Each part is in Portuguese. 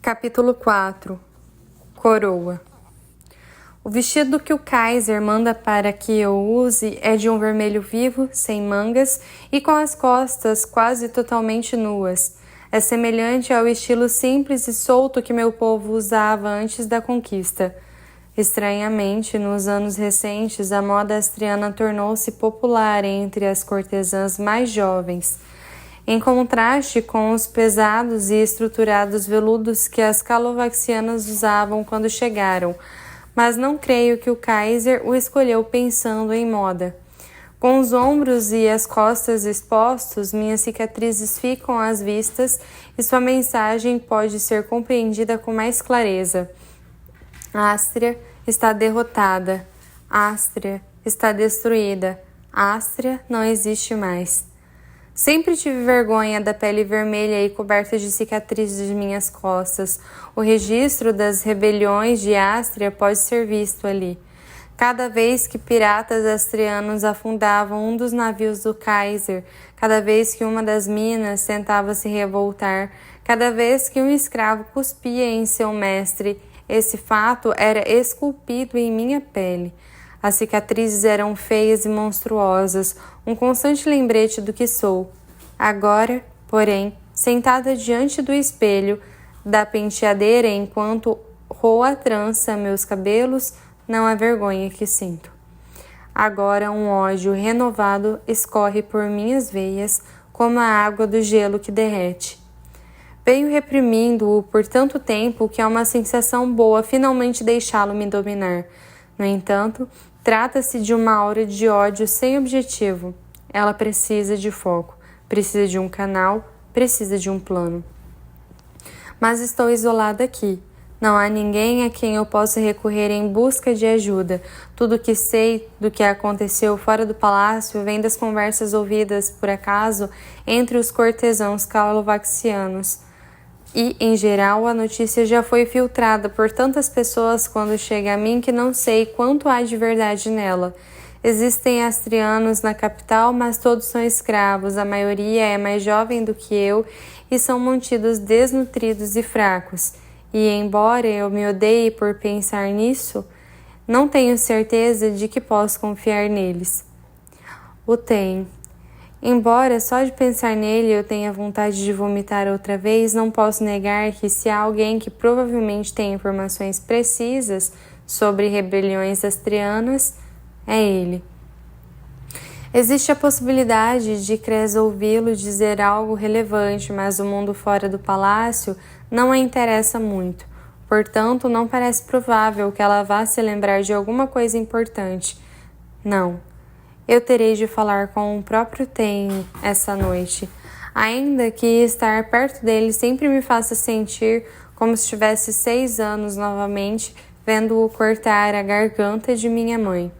Capítulo 4. Coroa. O vestido que o Kaiser manda para que eu use é de um vermelho vivo, sem mangas e com as costas quase totalmente nuas. É semelhante ao estilo simples e solto que meu povo usava antes da conquista. Estranhamente, nos anos recentes, a moda astriana tornou-se popular entre as cortesãs mais jovens, em contraste com os pesados e estruturados veludos que as calovaxianas usavam quando chegaram, mas não creio que o Kaiser o escolheu pensando em moda. Com os ombros e as costas expostos, minhas cicatrizes ficam às vistas e sua mensagem pode ser compreendida com mais clareza. Ástria está derrotada. Ástria está destruída. Ástria não existe mais. Sempre tive vergonha da pele vermelha e coberta de cicatrizes de minhas costas. O registro das rebeliões de Ástria pode ser visto ali. Cada vez que piratas astrianos afundavam um dos navios do Kaiser, cada vez que uma das minas tentava se revoltar, cada vez que um escravo cuspia em seu mestre, esse fato era esculpido em minha pele. As cicatrizes eram feias e monstruosas, um constante lembrete do que sou. Agora, porém, sentada diante do espelho da penteadeira enquanto roo a trança meus cabelos, não há vergonha que sinto. Agora um ódio renovado escorre por minhas veias como a água do gelo que derrete. Venho reprimindo-o por tanto tempo que é uma sensação boa finalmente deixá-lo me dominar. No entanto, trata-se de uma aura de ódio sem objetivo. Ela precisa de foco, precisa de um canal, precisa de um plano. Mas estou isolada aqui. Não há ninguém a quem eu possa recorrer em busca de ajuda. Tudo o que sei do que aconteceu fora do palácio vem das conversas ouvidas, por acaso, entre os cortesãos calovaxianos. E, em geral, a notícia já foi filtrada por tantas pessoas quando chega a mim que não sei quanto há de verdade nela. Existem astrianos na capital, mas todos são escravos, a maioria é mais jovem do que eu e são mantidos desnutridos e fracos. E, embora eu me odeie por pensar nisso, não tenho certeza de que posso confiar neles. O tenho. Embora só de pensar nele eu tenha vontade de vomitar outra vez, não posso negar que se há alguém que provavelmente tem informações precisas sobre rebeliões astrianas, é ele. Existe a possibilidade de Cres ouvi-lo dizer algo relevante, mas o mundo fora do palácio não a interessa muito. Portanto, não parece provável que ela vá se lembrar de alguma coisa importante. Não. Eu terei de falar com o próprio Ten essa noite, ainda que estar perto dele sempre me faça sentir como se tivesse 6 anos novamente, vendo-o cortar a garganta de minha mãe.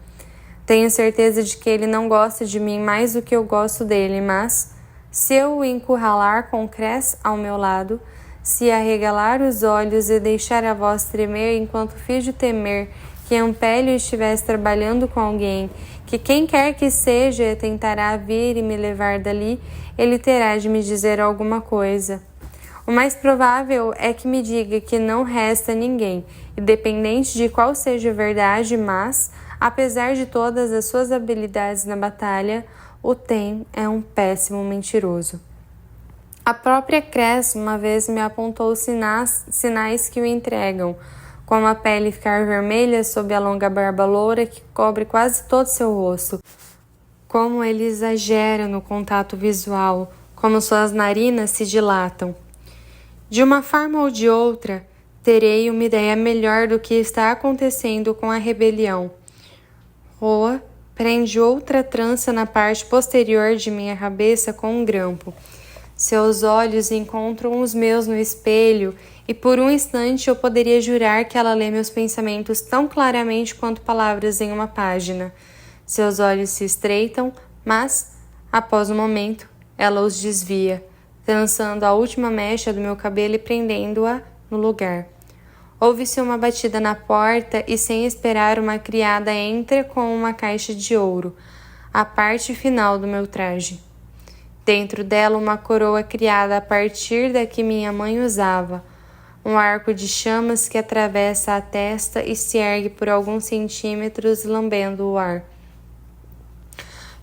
Tenho certeza de que ele não gosta de mim mais do que eu gosto dele, mas, se eu o encurralar com Cres ao meu lado, se arregalar os olhos e deixar a voz tremer enquanto finjo temer que Ampélio estivesse trabalhando com alguém, que quem quer que seja tentará vir e me levar dali, ele terá de me dizer alguma coisa. O mais provável é que me diga que não resta ninguém, independente de qual seja a verdade, mas, apesar de todas as suas habilidades na batalha, o Ten é um péssimo mentiroso. A própria Cres uma vez me apontou sinais que o entregam, como a pele ficar vermelha sob a longa barba loura que cobre quase todo seu rosto, como ele exagera no contato visual, como suas narinas se dilatam. De uma forma ou de outra, terei uma ideia melhor do que está acontecendo com a rebelião. Roa prende outra trança na parte posterior de minha cabeça com um grampo. Seus olhos encontram os meus no espelho e por um instante eu poderia jurar que ela lê meus pensamentos tão claramente quanto palavras em uma página. Seus olhos se estreitam, mas, após um momento, ela os desvia, trançando a última mecha do meu cabelo e prendendo-a no lugar. Ouve-se uma batida na porta e, sem esperar, uma criada entra com uma caixa de ouro, a parte final do meu traje. Dentro dela uma coroa criada a partir da que minha mãe usava. um arco de chamas que atravessa a testa e se ergue por alguns centímetros, lambendo o ar.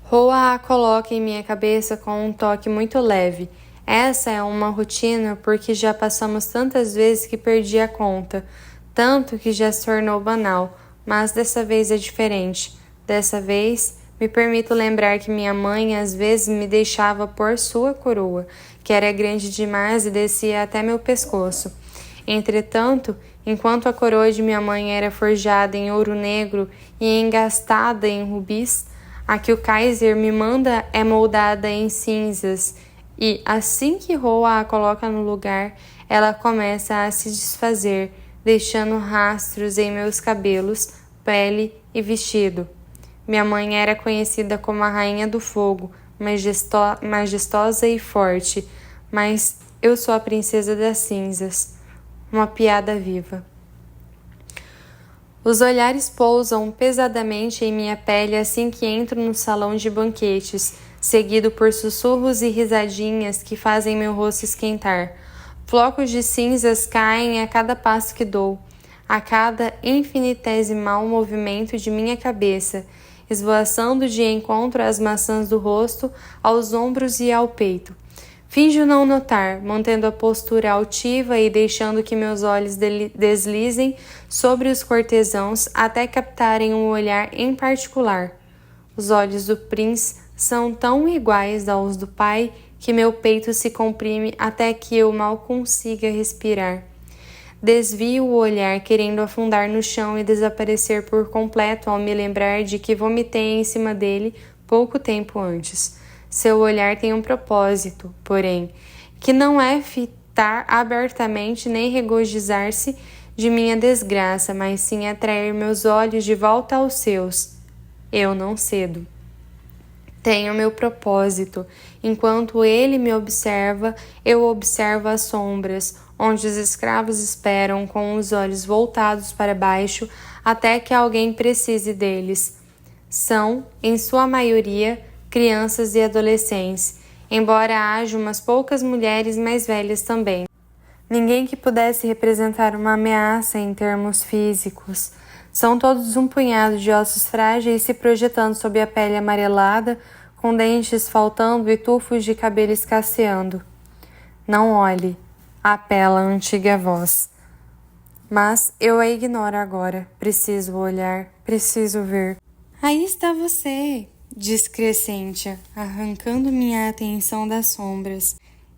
Roa a coloca em minha cabeça com um toque muito leve. Essa é uma rotina porque já passamos tantas vezes que perdi a conta, tanto que já se tornou banal, mas dessa vez é diferente. Dessa vez, me permito lembrar que minha mãe às vezes me deixava pôr sua coroa, que era grande demais e descia até meu pescoço. Entretanto, enquanto a coroa de minha mãe era forjada em ouro negro e engastada em rubis, a que o Kaiser me manda é moldada em cinzas e, assim que Roa a coloca no lugar, ela começa a se desfazer, deixando rastros em meus cabelos, pele e vestido. Minha mãe era conhecida como a Rainha do Fogo, majestosa e forte, mas eu sou a Princesa das Cinzas, uma piada viva. Os olhares pousam pesadamente em minha pele assim que entro no salão de banquetes, seguido por sussurros e risadinhas que fazem meu rosto esquentar. Flocos de cinzas caem a cada passo que dou, a cada infinitesimal movimento de minha cabeça, esvoaçando de encontro às maçãs do rosto, aos ombros e ao peito. Finjo não notar, mantendo a postura altiva e deixando que meus olhos deslizem sobre os cortesãos até captarem um olhar em particular. Os olhos do Prince são tão iguais aos do pai que meu peito se comprime até que eu mal consiga respirar. Desvio o olhar querendo afundar no chão e desaparecer por completo ao me lembrar de que vomitei em cima dele pouco tempo antes. Seu olhar tem um propósito, porém, que não é fitar abertamente nem regozijar-se de minha desgraça, mas sim atrair meus olhos de volta aos seus. Eu não cedo. Tenho meu propósito. Enquanto ele me observa, eu observo as sombras, onde os escravos esperam com os olhos voltados para baixo até que alguém precise deles. São, em sua maioria, crianças e adolescentes, embora haja umas poucas mulheres mais velhas também. Ninguém que pudesse representar uma ameaça em termos físicos. São todos um punhado de ossos frágeis se projetando sob a pele amarelada, com dentes faltando e tufos de cabelo escasseando. Não olhe, apela a antiga voz. Mas eu a ignoro agora. Preciso olhar, preciso ver. Aí está você! Diz Crescentia, arrancando minha atenção das sombras.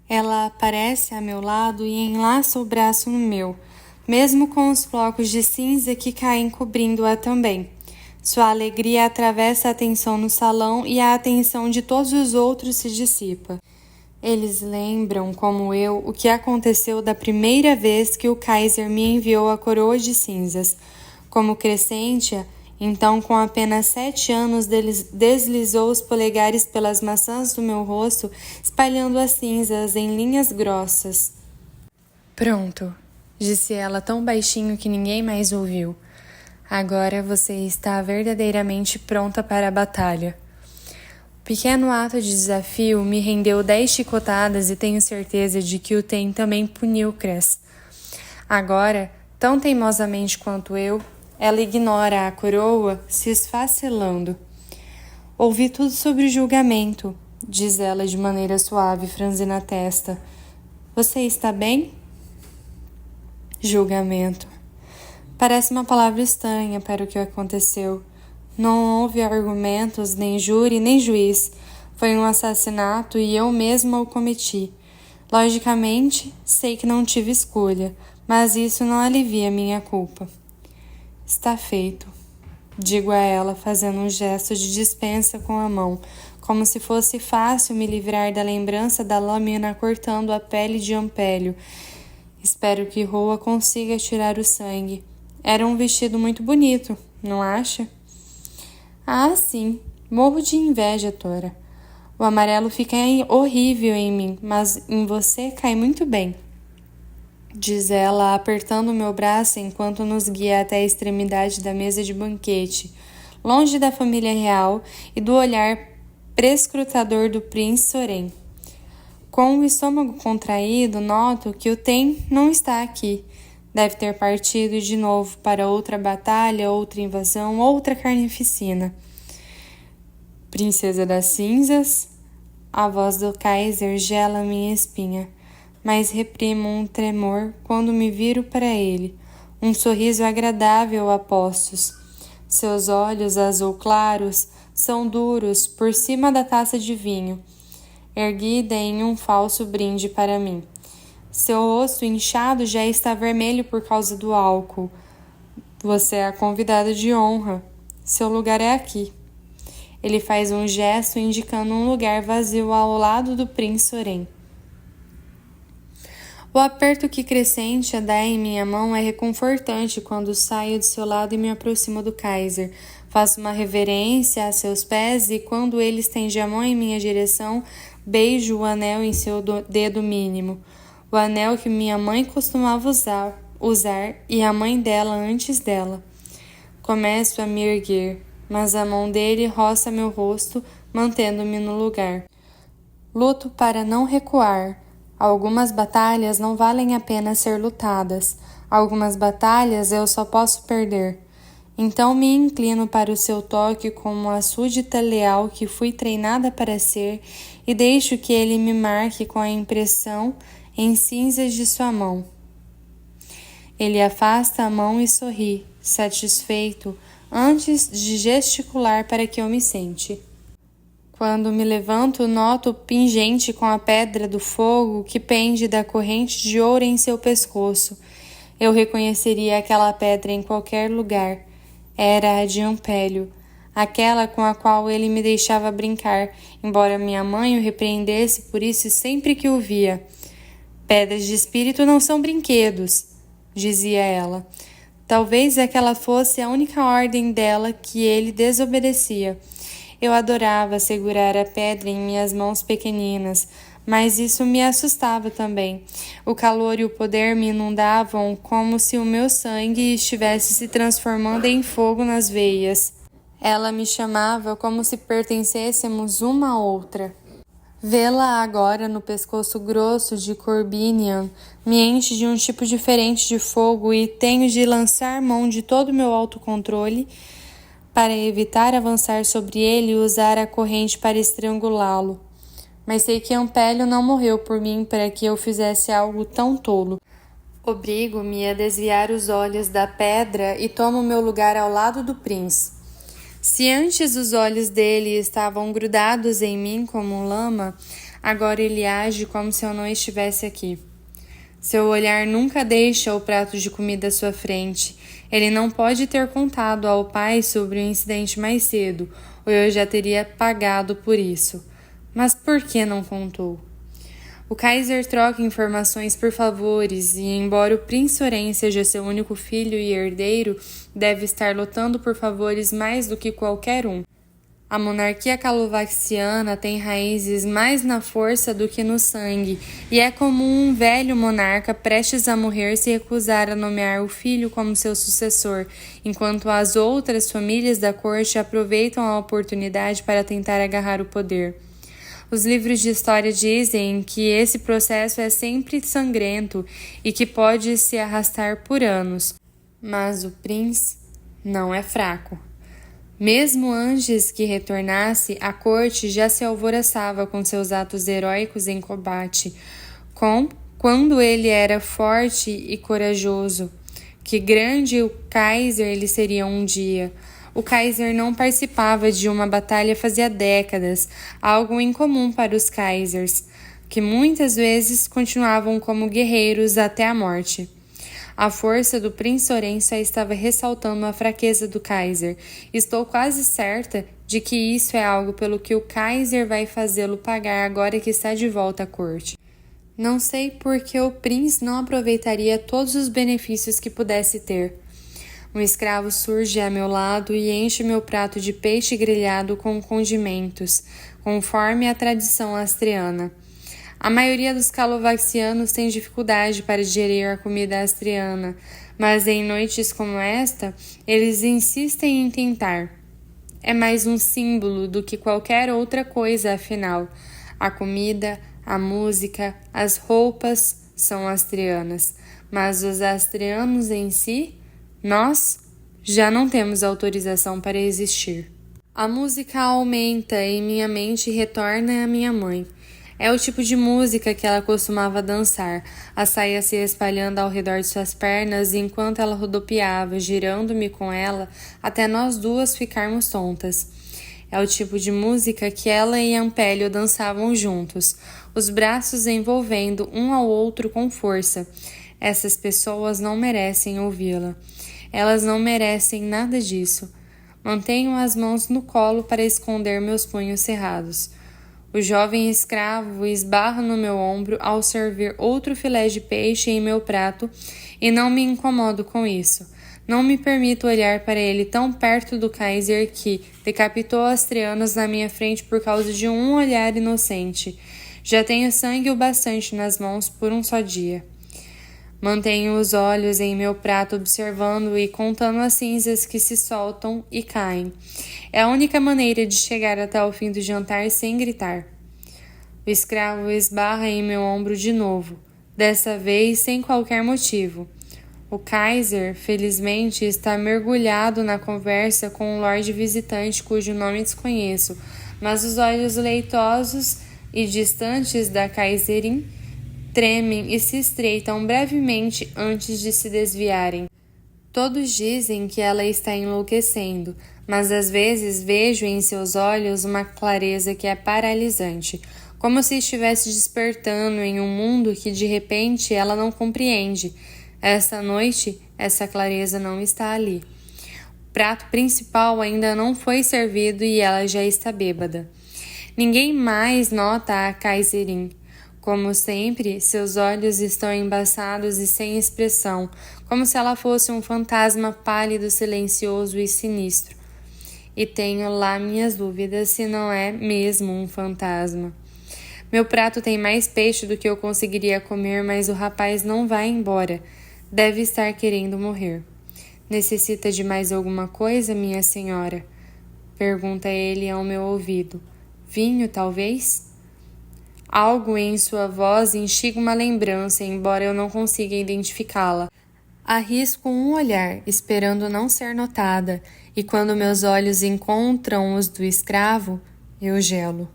Ela aparece a meu lado e enlaça o braço no meu, mesmo com os flocos de cinza que caem cobrindo-a também. Sua alegria atravessa a atenção no salão e a atenção de todos os outros se dissipa. Eles lembram, como eu, o que aconteceu da primeira vez que o Kaiser me enviou a coroa de cinzas. Como Crescentia, então, com apenas 7 anos, deslizou os polegares pelas maçãs do meu rosto, espalhando as cinzas em linhas grossas. Pronto, disse ela tão baixinho que ninguém mais ouviu. Agora você está verdadeiramente pronta para a batalha. O pequeno ato de desafio me rendeu 10 chicotadas e tenho certeza de que o Tem também puniu Cres. Agora, tão teimosamente quanto eu, ela ignora a coroa, se esfacelando. Ouvi tudo sobre o julgamento, diz ela de maneira suave, franzindo a testa. Você está bem? Julgamento. Parece uma palavra estranha para o que aconteceu. Não houve argumentos, nem júri, nem juiz. Foi um assassinato e eu mesma o cometi. Logicamente, sei que não tive escolha, mas isso não alivia minha culpa. Está feito, digo a ela, fazendo um gesto de dispensa com a mão, como se fosse fácil me livrar da lembrança da lâmina cortando a pele de Ampélio. Espero que Roa consiga tirar o sangue. Era um vestido muito bonito, não acha? Ah, sim. Morro de inveja, Tora. O amarelo fica horrível em mim, mas em você cai muito bem. Diz ela, apertando meu braço enquanto nos guia até a extremidade da mesa de banquete, longe da família real e do olhar prescrutador do príncipe Soren. Com o estômago contraído, noto que o Tem não está aqui. Deve ter partido de novo para outra batalha, outra invasão, outra carnificina. Princesa das Cinzas, a voz do Kaiser gela minha espinha, mas reprimo um tremor quando me viro para ele. Um sorriso agradável a postos. Seus olhos azul claros são duros por cima da taça de vinho, erguida em um falso brinde para mim. Seu rosto inchado já está vermelho por causa do álcool. Você é a convidada de honra. Seu lugar é aqui. Ele faz um gesto indicando um lugar vazio ao lado do príncipe Oren. O aperto que Crescentia dá em minha mão é reconfortante quando saio de seu lado e me aproximo do Kaiser. Faço uma reverência a seus pés e, quando ele estende a mão em minha direção, beijo o anel em seu dedo mínimo. O anel que minha mãe costumava usar e a mãe dela antes dela. Começo a me erguer, mas a mão dele roça meu rosto, mantendo-me no lugar. Luto para não recuar. Algumas batalhas não valem a pena ser lutadas. Algumas batalhas eu só posso perder. Então me inclino para o seu toque como a súdita leal que fui treinada para ser e deixo que ele me marque com a impressão em cinzas de sua mão. Ele afasta a mão e sorri, satisfeito, antes de gesticular para que eu me sente. Quando me levanto, noto o pingente com a pedra do fogo que pende da corrente de ouro em seu pescoço. Eu reconheceria aquela pedra em qualquer lugar. Era a de Ampélio, aquela com a qual ele me deixava brincar, embora minha mãe o repreendesse por isso sempre que o via. Pedras de espírito não são brinquedos, dizia ela. Talvez aquela fosse a única ordem dela que ele desobedecia. Eu adorava segurar a pedra em minhas mãos pequeninas, mas isso me assustava também. O calor e o poder me inundavam como se o meu sangue estivesse se transformando em fogo nas veias. Ela me chamava como se pertencêssemos uma a outra. Vê-la agora no pescoço grosso de Corbinian me enche de um tipo diferente de fogo e tenho de lançar mão de todo o meu autocontrole para evitar avançar sobre ele e usar a corrente para estrangulá-lo. Mas sei que Ampélio não morreu por mim para que eu fizesse algo tão tolo. Obrigo-me a desviar os olhos da pedra e tomo meu lugar ao lado do príncipe. Se antes os olhos dele estavam grudados em mim como lama, agora ele age como se eu não estivesse aqui. Seu olhar nunca deixa o prato de comida à sua frente. Ele não pode ter contado ao pai sobre o incidente mais cedo, ou eu já teria pagado por isso. Mas por que não contou? O Kaiser troca informações por favores e, embora o príncipe Oren seja seu único filho e herdeiro, deve estar lutando por favores mais do que qualquer um. A monarquia calovaxiana tem raízes mais na força do que no sangue, e é comum um velho monarca prestes a morrer se recusar a nomear o filho como seu sucessor, enquanto as outras famílias da corte aproveitam a oportunidade para tentar agarrar o poder. Os livros de história dizem que esse processo é sempre sangrento e que pode se arrastar por anos, mas o príncipe não é fraco. Mesmo antes que retornasse, a corte já se alvoroçava com seus atos heróicos em combate, quando ele era forte e corajoso. Que grande o Kaiser ele seria um dia. O Kaiser não participava de uma batalha fazia décadas, algo incomum para os Kaisers, que muitas vezes continuavam como guerreiros até a morte. A força do príncipe Oren só estava ressaltando a fraqueza do Kaiser. Estou quase certa de que isso é algo pelo que o Kaiser vai fazê-lo pagar agora que está de volta à corte. Não sei por que o príncipe não aproveitaria todos os benefícios que pudesse ter. Um escravo surge a meu lado e enche meu prato de peixe grelhado com condimentos, conforme a tradição astreana. A maioria dos calovaxianos tem dificuldade para digerir a comida astreana, mas em noites como esta, eles insistem em tentar. É mais um símbolo do que qualquer outra coisa, afinal. A comida, A música, as roupas são astrianas, mas os astrianos em si, nós já não temos autorização para existir. A música aumenta em minha mente e retorna à minha mãe. É o tipo de música que ela costumava dançar, a saia se espalhando ao redor de suas pernas enquanto ela rodopiava, girando-me com ela até nós duas ficarmos tontas. É o tipo de música que ela e Ampélio dançavam juntos, os braços envolvendo um ao outro com força. Essas pessoas não merecem ouvi-la. Elas não merecem nada disso. Mantenho as mãos no colo para esconder meus punhos cerrados. O jovem escravo esbarra no meu ombro ao servir outro filé de peixe em meu prato e não me incomodo com isso. Não me permito olhar para ele tão perto do Kaiser que decapitou astrianos na minha frente por causa de um olhar inocente. Já tenho sangue o bastante nas mãos por um só dia. Mantenho os olhos em meu prato observando e contando as cinzas que se soltam e caem. É a única maneira de chegar até o fim do jantar sem gritar. O escravo esbarra em meu ombro de novo, dessa vez sem qualquer motivo. O Kaiser, felizmente, está mergulhado na conversa com um lorde visitante cujo nome desconheço, mas os olhos leitosos e distantes da Kaiserin tremem e se estreitam brevemente antes de se desviarem. Todos dizem que ela está enlouquecendo, mas às vezes vejo em seus olhos uma clareza que é paralisante, como se estivesse despertando em um mundo que de repente ela não compreende. Essa noite, essa clareza não está ali. O prato principal ainda não foi servido e ela já está bêbada. Ninguém mais nota a Kaiserin. Como sempre, seus olhos estão embaçados e sem expressão, como se ela fosse um fantasma pálido, silencioso e sinistro. E tenho lá minhas dúvidas se não é mesmo um fantasma. Meu prato tem mais peixe do que eu conseguiria comer, mas o rapaz não vai embora. Deve estar querendo morrer. Necessita de mais alguma coisa, minha senhora? Pergunta ele ao meu ouvido. Vinho, talvez? Algo em sua voz instiga uma lembrança, embora eu não consiga identificá-la. Arrisco um olhar, esperando não ser notada, e quando meus olhos encontram os do escravo, eu gelo.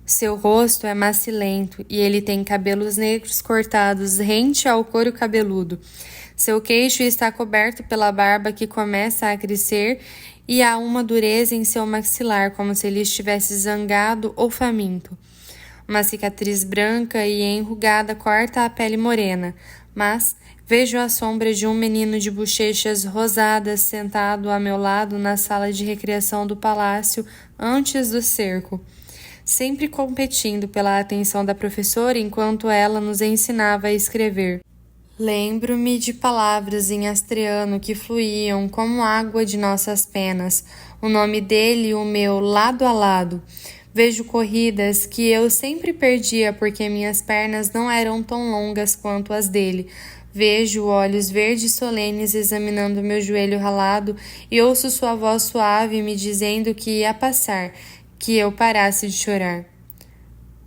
Seu rosto é macilento e ele tem cabelos negros cortados rente ao couro cabeludo. Seu queixo está coberto pela barba que começa a crescer e há uma dureza em seu maxilar, como se ele estivesse zangado ou faminto. Uma cicatriz branca e enrugada corta a pele morena, mas vejo a sombra de um menino de bochechas rosadas sentado a meu lado na sala de recreação do palácio antes do cerco, sempre competindo pela atenção da professora enquanto ela nos ensinava a escrever. Lembro-me de palavras em astriano que fluíam como água de nossas penas, o nome dele e o meu lado a lado. Vejo corridas que eu sempre perdia porque minhas pernas não eram tão longas quanto as dele. Vejo olhos verdes solenes examinando meu joelho ralado e ouço sua voz suave me dizendo que ia passar, que eu parasse de chorar.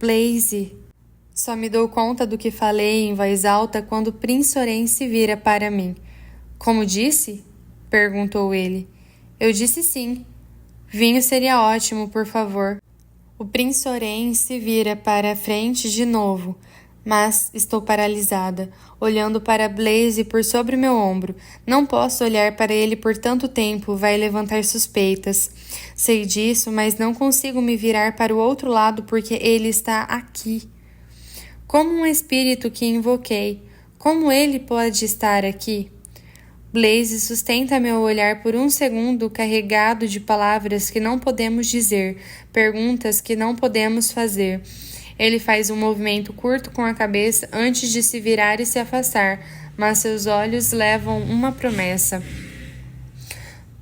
Blaise. Só me dou conta do que falei em voz alta quando Prince Oren se vira para mim. Como disse? Perguntou ele. Eu disse sim. Vinho seria ótimo, por favor. O Prince Oren se vira para a frente de novo, mas estou paralisada, olhando para Blaise por sobre meu ombro. Não posso olhar para ele por tanto tempo, vai levantar suspeitas. Sei disso, mas não consigo me virar para o outro lado porque ele está aqui. Como um espírito que invoquei, como ele pode estar aqui? Blaise sustenta meu olhar por um segundo carregado de palavras que não podemos dizer, perguntas que não podemos fazer. Ele faz um movimento curto com a cabeça antes de se virar e se afastar, mas seus olhos levam uma promessa.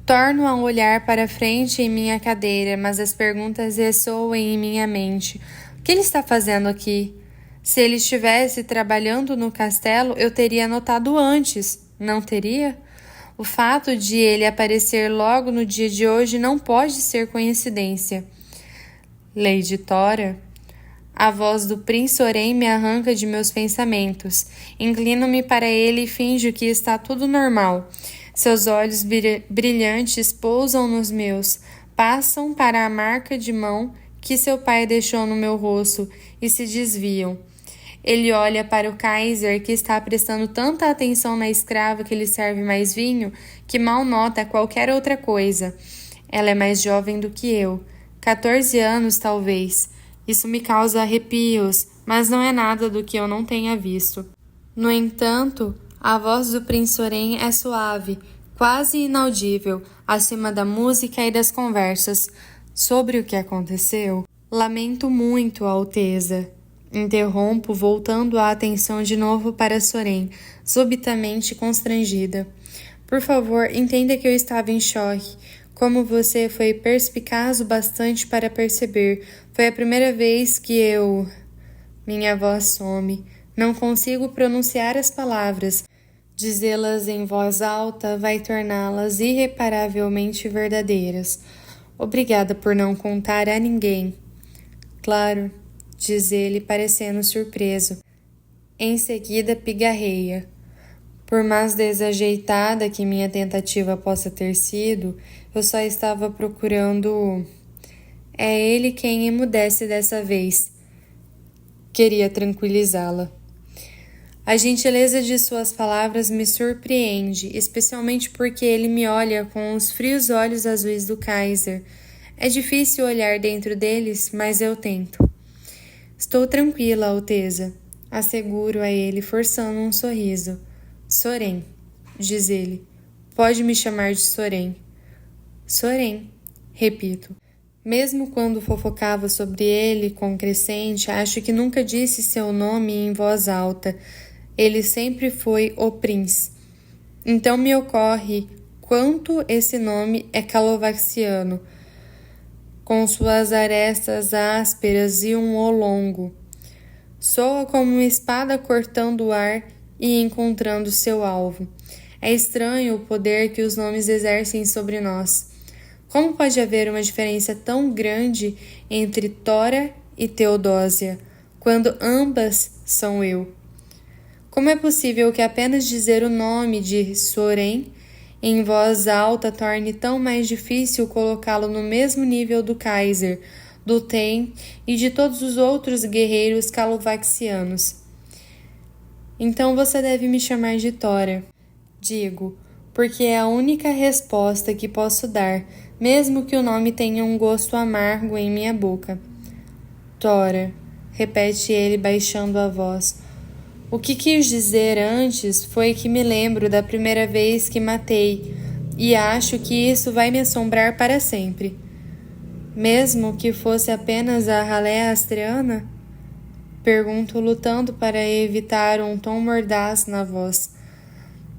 Torno a olhar para frente em minha cadeira, mas as perguntas ressoam em minha mente. O que ele está fazendo aqui? Se ele estivesse trabalhando no castelo, eu teria notado antes. Não teria? O fato de ele aparecer logo no dia de hoje não pode ser coincidência. Lady Tora? A voz do Príncipe Oren me arranca de meus pensamentos. Inclino-me para ele e finjo que está tudo normal. Seus olhos brilhantes pousam nos meus, passam para a marca de mão que seu pai deixou no meu rosto e se desviam. Ele olha para o Kaiser, que está prestando tanta atenção na escrava que lhe serve mais vinho, que mal nota qualquer outra coisa. Ela é mais jovem do que eu, 14 anos talvez. Isso me causa arrepios, mas não é nada do que eu não tenha visto. No entanto, a voz do Príncipe Oren é suave, quase inaudível, acima da música e das conversas. Sobre o que aconteceu, lamento muito, Alteza. Interrompo, voltando a atenção de novo para Soren, subitamente constrangida. Por favor, entenda que eu estava em choque. Como você foi perspicaz o bastante para perceber, foi a primeira vez que eu... Minha voz some. Não consigo pronunciar as palavras. Dizê-las em voz alta vai torná-las irreparavelmente verdadeiras. Obrigada por não contar a ninguém. Claro, diz ele, parecendo surpreso. Em seguida, pigarreia. Por mais desajeitada que minha tentativa possa ter sido, eu só estava procurando... É ele quem emudece dessa vez. Queria tranquilizá-la. A gentileza de suas palavras me surpreende, especialmente porque ele me olha com os frios olhos azuis do Kaiser. É difícil olhar dentro deles, mas eu tento. Estou tranquila, Alteza, asseguro a ele, forçando um sorriso. Soren, diz ele. Pode me chamar de Soren. Soren, repito. Mesmo quando fofocava sobre ele com crescente, acho que nunca disse seu nome em voz alta. Ele sempre foi o Prince. Então me ocorre quanto esse nome é calovaxiano, com suas arestas ásperas e um O longo. Soa como uma espada cortando o ar e encontrando seu alvo. É estranho o poder que os nomes exercem sobre nós. Como pode haver uma diferença tão grande entre Tora e Teodósia, quando ambas são eu? Como é possível que apenas dizer o nome de Soren em voz alta torne tão mais difícil colocá-lo no mesmo nível do Kaiser, do Ten e de todos os outros guerreiros calovaxianos? Então você deve me chamar de Tora, digo, porque é a única resposta que posso dar, mesmo que o nome tenha um gosto amargo em minha boca. Tora, repete ele baixando a voz. O que quis dizer antes foi que me lembro da primeira vez que matei, e acho que isso vai me assombrar para sempre. Mesmo que fosse apenas a ralé astreana? Pergunto, lutando para evitar um tom mordaz na voz.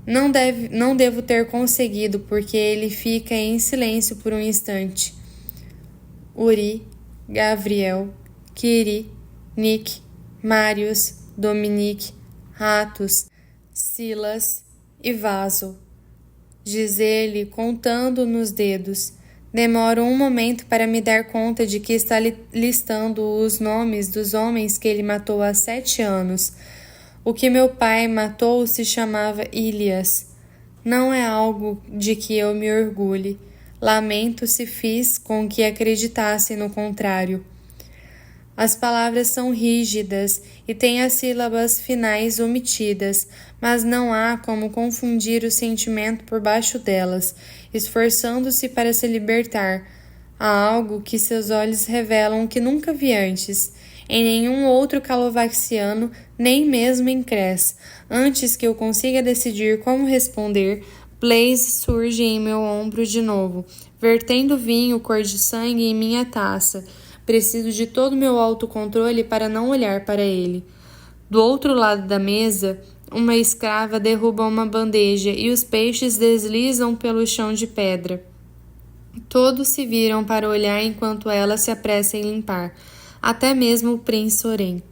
Não devo ter conseguido, porque ele fica em silêncio por um instante. Uri, Gavriel, Kiri, Nick, Marius, Dominique, Ratos, Silas e Vaso. Diz ele, contando nos dedos. Demoro um momento para me dar conta de que está listando os nomes dos homens que ele matou há 7 anos. O que meu pai matou se chamava Ilias. Não é algo de que eu me orgulhe. Lamento se fiz com que acreditasse no contrário. As palavras são rígidas e têm as sílabas finais omitidas, mas não há como confundir o sentimento por baixo delas, esforçando-se para se libertar. Há algo que seus olhos revelam que nunca vi antes, em nenhum outro calovaxiano, nem mesmo em Cress. Antes que eu consiga decidir como responder, Blaze surge em meu ombro de novo, vertendo vinho cor de sangue em minha taça. Preciso de todo meu autocontrole para não olhar para ele. Do outro lado da mesa, uma escrava derruba uma bandeja e os peixes deslizam pelo chão de pedra. Todos se viram para olhar enquanto ela se apressa em limpar, até mesmo o Príncipe Oren.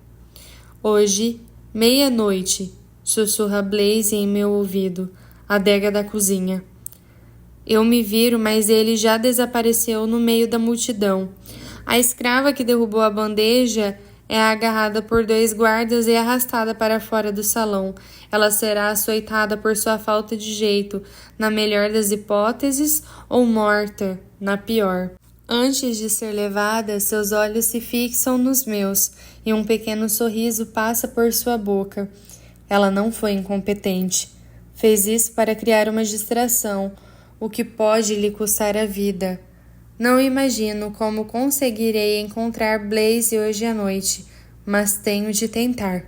Hoje, 00:30, sussurra Blaze em meu ouvido, a adega da cozinha. Eu me viro, mas ele já desapareceu no meio da multidão. A escrava que derrubou a bandeja É agarrada por 2 guardas e arrastada para fora do salão. Ela será açoitada por sua falta de jeito, na melhor das hipóteses, ou morta, na pior. Antes de ser levada, seus olhos se fixam nos meus, e um pequeno sorriso passa por sua boca. Ela não foi incompetente. Fez isso para criar uma distração, o que pode lhe custar a vida. Não imagino como conseguirei encontrar Blaze hoje à noite, mas tenho de tentar.